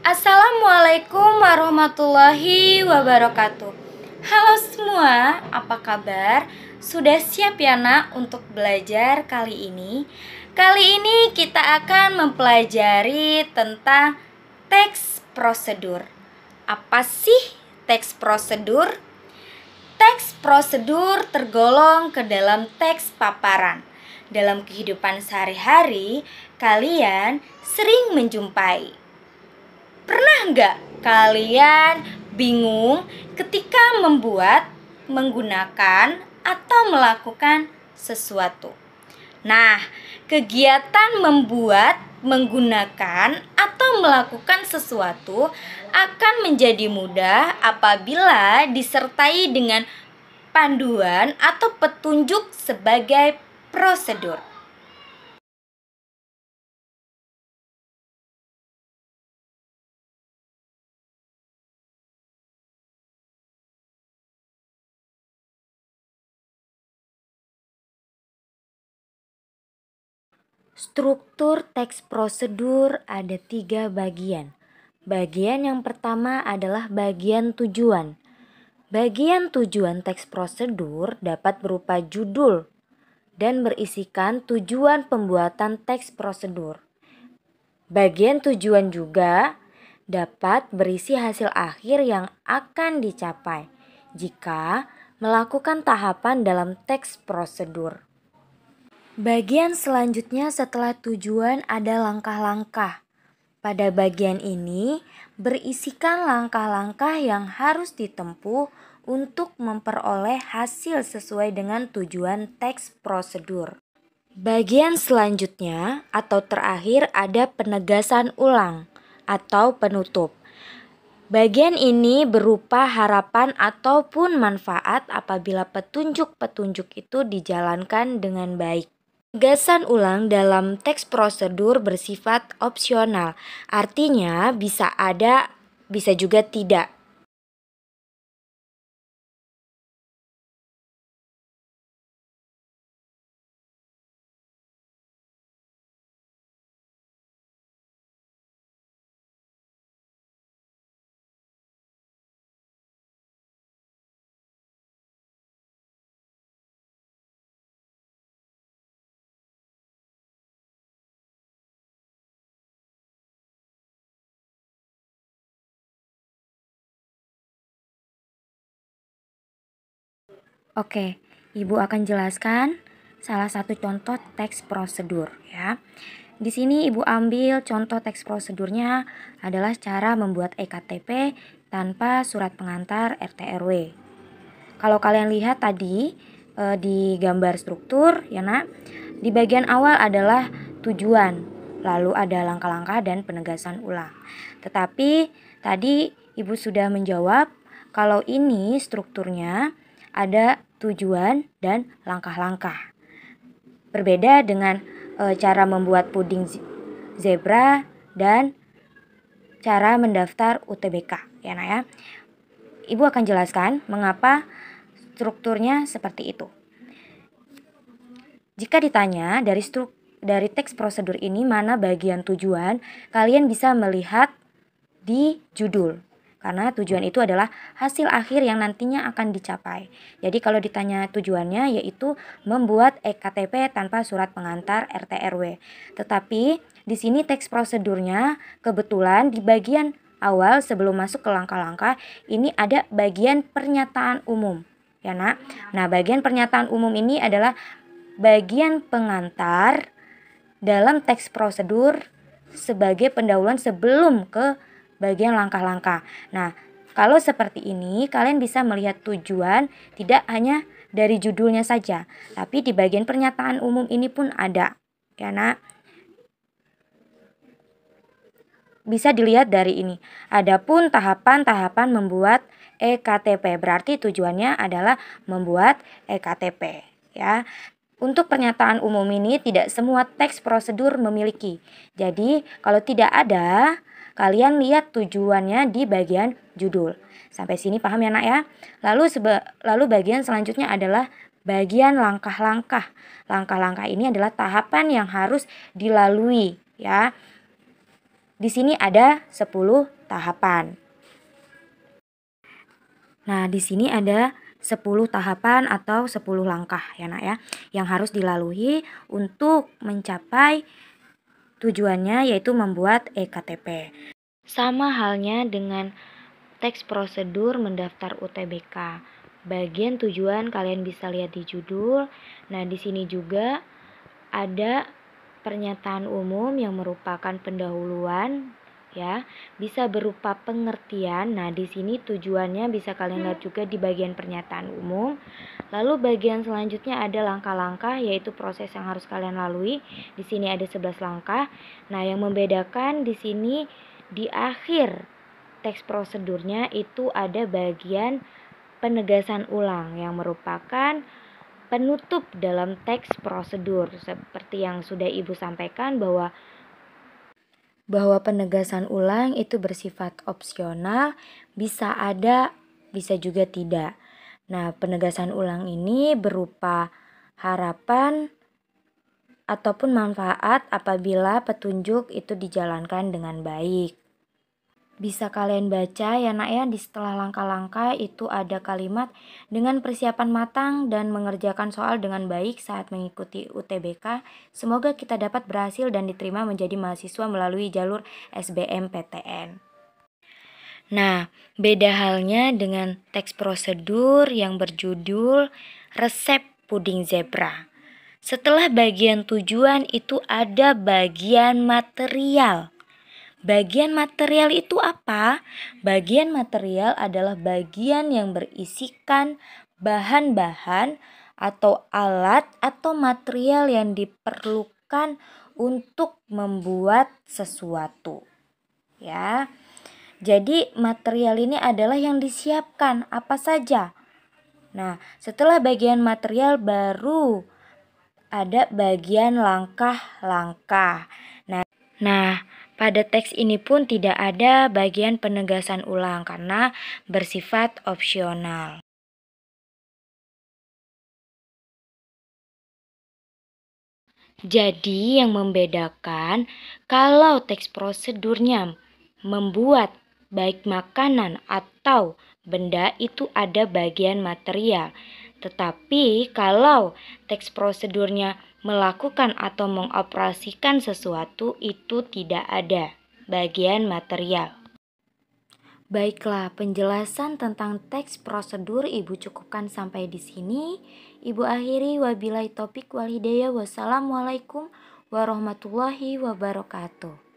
Assalamualaikum warahmatullahi wabarakatuh. Halo semua, apa kabar? Sudah siap ya nak untuk belajar kali ini? Kali ini kita akan mempelajari tentang teks prosedur. Apa sih teks prosedur? Teks prosedur tergolong ke dalam teks paparan. Dalam kehidupan sehari-hari, kalian sering menjumpai. Pernah nggak kalian bingung ketika menggunakan, atau melakukan sesuatu? Nah, kegiatan membuat, menggunakan, atau melakukan sesuatu akan menjadi mudah apabila disertai dengan panduan atau petunjuk sebagai prosedur. Struktur teks prosedur ada 3 bagian. Bagian yang pertama adalah bagian tujuan. Bagian tujuan teks prosedur dapat berupa judul dan berisikan tujuan pembuatan teks prosedur. Bagian tujuan juga dapat berisi hasil akhir yang akan dicapai jika melakukan tahapan dalam teks prosedur. Bagian selanjutnya setelah tujuan ada langkah-langkah. Pada bagian ini berisikan langkah-langkah yang harus ditempuh untuk memperoleh hasil sesuai dengan tujuan teks prosedur. Bagian selanjutnya atau terakhir ada penegasan ulang atau penutup. Bagian ini berupa harapan ataupun manfaat apabila petunjuk-petunjuk itu dijalankan dengan baik. Penegasan ulang dalam teks prosedur bersifat opsional, artinya bisa ada, bisa juga tidak. Oke, Ibu akan jelaskan salah satu contoh teks prosedur ya. Di sini Ibu ambil contoh teks prosedurnya adalah cara membuat EKTP tanpa surat pengantar RT RW. Kalau kalian lihat tadi di gambar struktur ya nak, di bagian awal adalah tujuan, lalu ada langkah-langkah dan penegasan ulang. Tetapi tadi Ibu sudah menjawab kalau ini strukturnya ada tujuan dan langkah-langkah. Berbeda dengan cara membuat puding zebra dan cara mendaftar UTBK ya nak ya. Ibu akan jelaskan mengapa strukturnya seperti itu. Jika ditanya dari teks prosedur ini mana bagian tujuan, kalian bisa melihat di judul. Karena tujuan itu adalah hasil akhir yang nantinya akan dicapai. Jadi kalau ditanya tujuannya yaitu membuat EKTP tanpa surat pengantar RT RW. Tetapi di sini teks prosedurnya kebetulan di bagian awal sebelum masuk ke langkah-langkah ini ada bagian pernyataan umum. Ya nak. Nah, bagian pernyataan umum ini adalah bagian pengantar dalam teks prosedur sebagai pendahuluan sebelum ke bagian langkah-langkah. Nah, kalau seperti ini kalian bisa melihat tujuan tidak hanya dari judulnya saja, tapi di bagian pernyataan umum ini pun ada. Ya nak. Bisa dilihat dari ini. Adapun tahapan-tahapan membuat EKTP berarti tujuannya adalah membuat EKTP ya. Untuk pernyataan umum ini tidak semua teks prosedur memiliki. Jadi kalau tidak ada, kalian lihat tujuannya di bagian judul. Sampai sini paham ya nak ya? Lalu bagian selanjutnya adalah bagian langkah-langkah. Langkah-langkah ini adalah tahapan yang harus dilalui ya. Di sini ada 10 tahapan. Nah, di sini ada 10 tahapan atau 10 langkah ya Nak ya, yang harus dilalui untuk mencapai tujuannya, yaitu membuat EKTP. Sama halnya dengan teks prosedur mendaftar UTBK. Bagian tujuan kalian bisa lihat di judul. Nah, di sini juga ada pernyataan umum yang merupakan pendahuluan ya, bisa berupa pengertian. Nah, di sini tujuannya bisa kalian lihat juga di bagian pernyataan umum. Lalu bagian selanjutnya ada langkah-langkah, yaitu proses yang harus kalian lalui. Di sini ada 11 langkah. Nah, yang membedakan di sini di akhir teks prosedurnya itu ada bagian penegasan ulang yang merupakan penutup dalam teks prosedur. Seperti yang sudah Ibu sampaikan bahwa penegasan ulang itu bersifat opsional, bisa ada, bisa juga tidak. Nah, penegasan ulang ini berupa harapan ataupun manfaat apabila petunjuk itu dijalankan dengan baik. Bisa kalian baca ya Nak ya, di setelah langkah-langkah itu ada kalimat dengan persiapan matang dan mengerjakan soal dengan baik saat mengikuti UTBK. Semoga kita dapat berhasil dan diterima menjadi mahasiswa melalui jalur SBMPTN. Nah, beda halnya dengan teks prosedur yang berjudul resep puding zebra. Setelah bagian tujuan itu ada bagian material. Bagian material itu apa? Bagian material adalah bagian yang berisikan bahan-bahan atau alat atau material yang diperlukan untuk membuat sesuatu. Ya. Jadi material ini adalah yang disiapkan apa saja. Nah, setelah bagian material baru ada bagian langkah-langkah. Nah, pada teks ini pun tidak ada bagian penegasan ulang karena bersifat opsional. Jadi yang membedakan kalau teks prosedurnya membuat baik makanan atau benda itu ada bagian material. Tetapi kalau teks prosedurnya melakukan atau mengoperasikan sesuatu itu tidak ada bagian material. Baiklah, penjelasan tentang teks prosedur Ibu cukupkan sampai di sini. Ibu akhiri, wabillahi taufik wal hidayah. Wassalamualaikum warahmatullahi wabarakatuh.